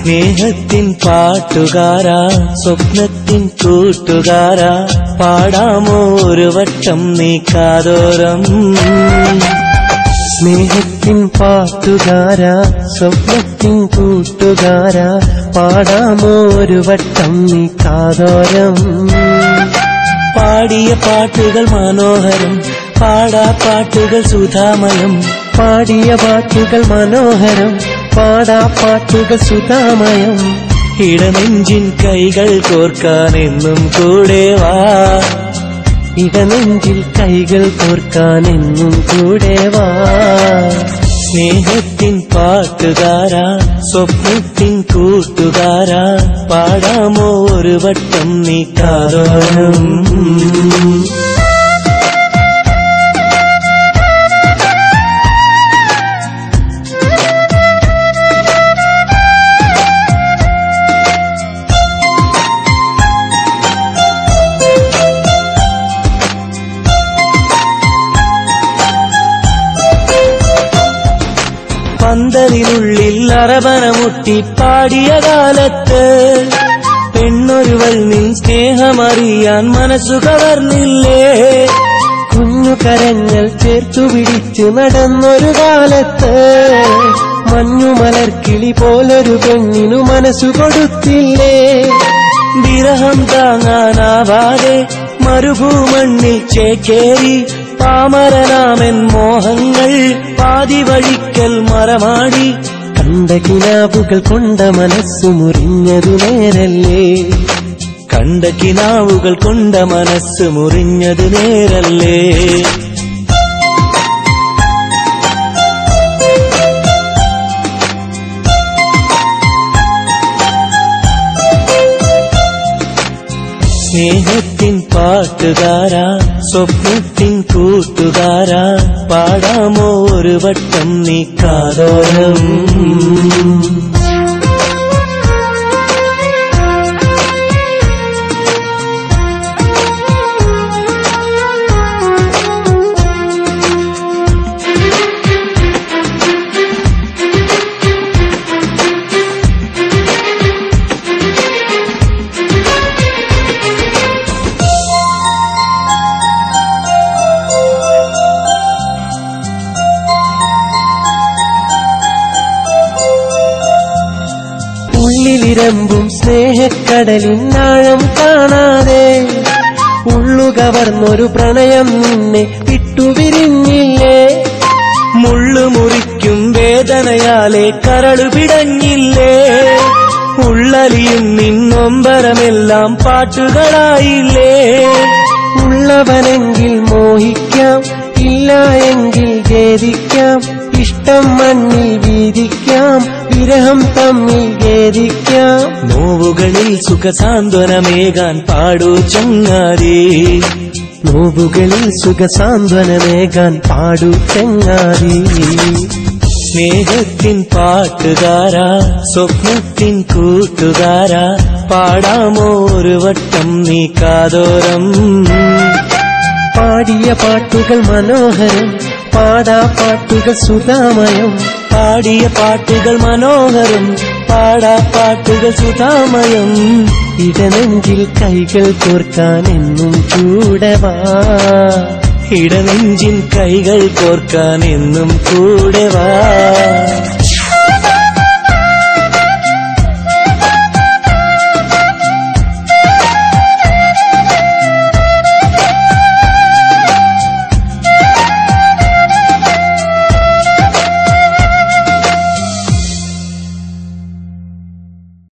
സ്നേഹത്തിൻ പാട്ടുകാരാ സ്വപ്നത്തിൻ കൂട്ടുകാരാ പാടാമോ ഒരു വട്ടം നീ കാതോരം. സ്നേഹത്തിൻ പാട്ടുകാരാ സ്വപ്നത്തിൻ കൂട്ടുകാരാ പാടാമോ ഒരു വട്ടം നീ കാതോരം. പാടിയ പാട്ടുകൾ മനോഹരം പാടാ പാട്ടുകൾ സുധാമയം. പാടിയ പാട്ടുകൾ മനോഹരം പാടാ പാട്ടുകൾ സുധാമയം. ഇടനെഞ്ചിൻ കൈകൾ കോർക്കാൻ എന്നും കൂടെ വാ. ഇടനെഞ്ചിൽ കൈകൾ കോർക്കാൻ എന്നും കൂടെ വാ. സ്നേഹത്തിൻ പാട്ടുകാരാ സ്വപ്നത്തിൻ കൂട്ടുകാരാ പാടാമോ ഒരു വട്ടം നീ കാതോരം. പന്തലിനുള്ളിൽ അറബനമുട്ടി പാടിയ കാലത്ത് പെണ്ണൊരുവൾ നിൻ സ്നേഹമറിയാൻ മനസ്സു കവർന്നില്ലേ. കുഞ്ഞു കരങ്ങൾ ചേർത്തു പിടിച്ച് നടന്നൊരു കാലത്ത് മഞ്ഞുമലർക്കിളി പോലൊരു പെണ്ണിനു മനസ്സു കൊടുത്തില്ലേ. വിരഹം താങ്ങാനാവാതെ മരുഭൂമണ്ണിൽ ചേക്കേറി പാമരനാമൻ മോഹങ്ങൾ പാതി വഴിക്കൽ മറമാടി. കണ്ട കിനാവുകൾ കൊണ്ട മനസ്സു മുറിഞ്ഞതു നേരല്ലേ. കണ്ട കിനാവുകൾ കൊണ്ട മനസ്സ് മുറിഞ്ഞതു നേരല്ലേ. സ്നേഹത്തിൻ പാട്ടുകാരാ സ്വപ്നത്തിൻ കൂട്ടുകാരാ പാടാമോ ഒരു വട്ടം നീ കാതോരം. ഉള്ളിലിരമ്പും സ്നേഹക്കടലിനാഴം കാണാതെ ഉള്ളുകവർന്നൊരു പ്രണയം നിന്നെ വിട്ടുപിരിഞ്ഞില്ലേ. മുള്ളുമുറിക്കും വേദനയാലെ കരളു പിടഞ്ഞില്ലേ. ഉള്ളലിയും നിന്നൊമ്പരമെല്ലാം പാട്ടുകളായില്ലേ. ഉള്ളവനെങ്കിൽ മോഹിക്കാം ഇല്ല എങ്കിൽ ഖേദിക്കാം. ഇഷ്ടം മണ്ണിൽ വീതിക്കാം വിരഹം തമ്മിൽ ഖേദിക്കാം. നോവുകളിൽ സുഖസാന്ത്വനമേകാൻ പാടൂ ചങ്ങാതി. നോവുകളിൽ സുഖസാന്ത്വനമേകാൻ പാടൂ ചങ്ങാതി. സ്നേഹത്തിൻ പാട്ടുകാരാ സ്വപ്നത്തിൻ കൂട്ടുകാരാ പാടാമോ ഒരു വട്ടം നീ കാതോരം. പാടിയ പാട്ടുകൾ മനോഹരം പാടാ പാട്ടുകൾ സുധാമയം. പാടിയ പാട്ടുകൾ മനോഹരം പാടാ പാട്ടുകൾ സുധാമയം. ഇടനെഞ്ചിൽ കൈകൾ കോർക്കാൻ എന്നും കൂടെ വാ. ഇടനെഞ്ചിൻ കൈകൾ കോർക്കാൻ എന്നും കൂടെ വാ.